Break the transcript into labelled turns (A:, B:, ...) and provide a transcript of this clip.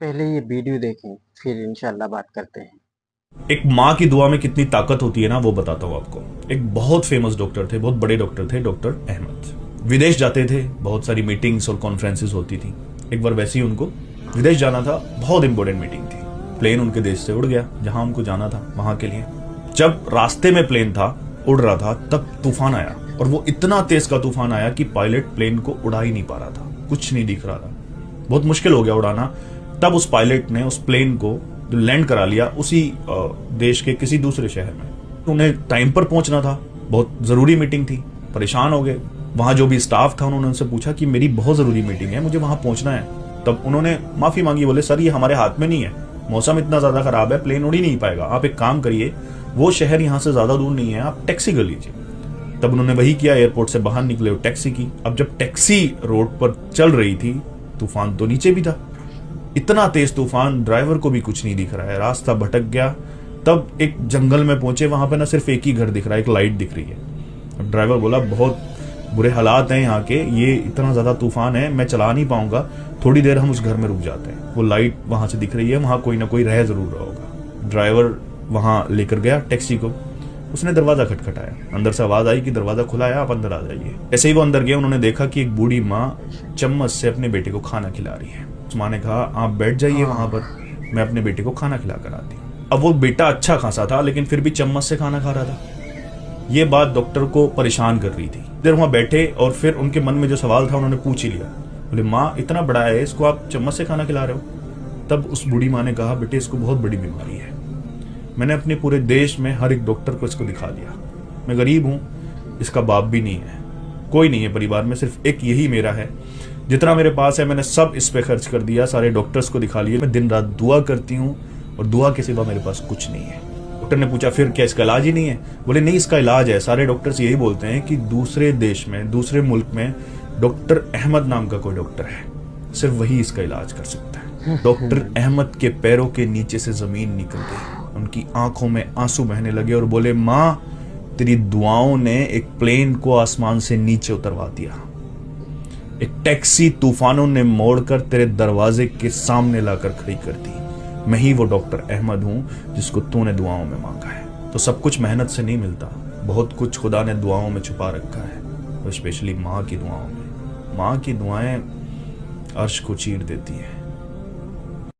A: पहले ये वीडियो देखें, फिर इंशाल्लाह बात करते हैं।
B: एक माँ की दुआ में कितनी ताकत होती है ना, वो बताता हूँ आपको। एक बहुत फेमस डॉक्टर थे, बहुत बड़े डॉक्टर थे, डॉक्टर अहमद। विदेश जाते थे, बहुत सारी मीटिंग्स और कॉन्फ्रेंसेस होती थी। एक बार वैसे ही उनको विदेश जाना था, बहुत इंपॉर्टेंट मीटिंग थी। प्लेन उनके देश से उड़ गया जहां उनको जाना था, वहां के लिए। जब रास्ते में प्लेन था, उड़ रहा था, तब तूफान आया। और वो इतना तेज का तूफान आया कि पायलट प्लेन को उड़ा ही नहीं पा रहा था, कुछ नहीं दिख रहा था, बहुत मुश्किल हो गया उड़ाना। तब उस पायलट ने उस प्लेन को लैंड करा लिया उसी देश के किसी दूसरे शहर में। उन्हें टाइम पर पहुंचना था, बहुत जरूरी मीटिंग थी। परेशान हो गए। वहां जो भी स्टाफ था, उन्होंने उनसे पूछा कि मेरी बहुत जरूरी मीटिंग है, मुझे वहां पहुंचना है। तब उन्होंने माफी मांगी, बोले सर ये हमारे हाथ में नहीं है, मौसम इतना ज्यादा खराब है, प्लेन उड़ ही नहीं पाएगा। आप एक काम करिए, वो शहर यहाँ से ज्यादा दूर नहीं है, आप टैक्सी कर लीजिए। तब उन्होंने वही किया, एयरपोर्ट से बाहर निकले और टैक्सी की। अब जब टैक्सी रोड पर चल रही थी, तूफान तो नीचे भी था। इतना तेज तूफान, ड्राइवर को भी कुछ नहीं दिख रहा है, रास्ता भटक गया। तब एक जंगल में पहुंचे, वहां पे ना सिर्फ एक ही घर दिख रहा है, एक लाइट दिख रही है। अब ड्राइवर बोला बहुत बुरे हालात हैं यहाँ के, ये इतना ज्यादा तूफान है, मैं चला नहीं पाऊंगा, थोड़ी देर हम उस घर में रुक जाते हैं। वो लाइट वहां से दिख रही है, वहां कोई ना कोई रह जरूर रहा होगा। ड्राइवर वहां लेकर गया टैक्सी को। उसने दरवाजा खटखटाया, अंदर से आवाज आई कि दरवाजा खुला है, आप अंदर आ जाइए। ऐसे ही वो अंदर गए, उन्होंने देखा कि एक बूढ़ी माँ चम्मच से अपने बेटे को खाना खिला रही है। उस माँ ने कहा आप बैठ जाइए वहां पर, मैं अपने बेटे को खाना खिला कर आती हूँ। अब वो बेटा अच्छा खासा था, लेकिन फिर भी चम्मच से खाना खा रहा था। ये बात डॉक्टर को परेशान कर रही थी। देर वहां बैठे और फिर उनके मन में जो सवाल था उन्होंने पूछ ही लिया। बोले माँ इतना बड़ा है, इसको आप चम्मच से खाना खिला रहे हो? तब उस बूढ़ी माँ ने कहा बेटे इसको बहुत बड़ी बीमारी है, मैंने अपने पूरे देश में हर एक डॉक्टर को इसको दिखा दिया, मैं गरीब हूं, इसका बाप भी नहीं है, कोई नहीं है परिवार में, सिर्फ एक यही मेरा है, जितना मेरे पास है मैंने सब इस पे खर्च कर दिया, सारे डॉक्टर्स को दिखा लिए, मैं दिन रात दुआ करती हूँ और दुआ के सिवा मेरे पास कुछ नहीं है। डॉक्टर ने पूछा फिर क्या इसका इलाज ही नहीं है? बोले नहीं, इसका इलाज है। सारे डॉक्टर्स यही बोलते हैं कि दूसरे देश में, दूसरे मुल्क में डॉक्टर अहमद नाम का कोई डॉक्टर है, सिर्फ वही इसका इलाज कर सकता है। डॉक्टर अहमद के पैरों के नीचे से जमीन निकल गई, उनकी आंखों में आंसू बहने लगे और बोले माँ तेरी दुआओं ने एक प्लेन को आसमान से नीचे उतरवा दिया, एक टैक्सी तूफानों ने मोड़कर तेरे दरवाजे के सामने लाकर खड़ी कर दी। मैं ही वो डॉक्टर अहमद हूं जिसको तूने दुआओं में मांगा है। तो सब कुछ मेहनत से नहीं मिलता, बहुत कुछ खुदा ने दुआओं में छुपा रखा है, और स्पेशली माँ की दुआओं में। माँ की दुआएं अर्श को चीर देती हैं।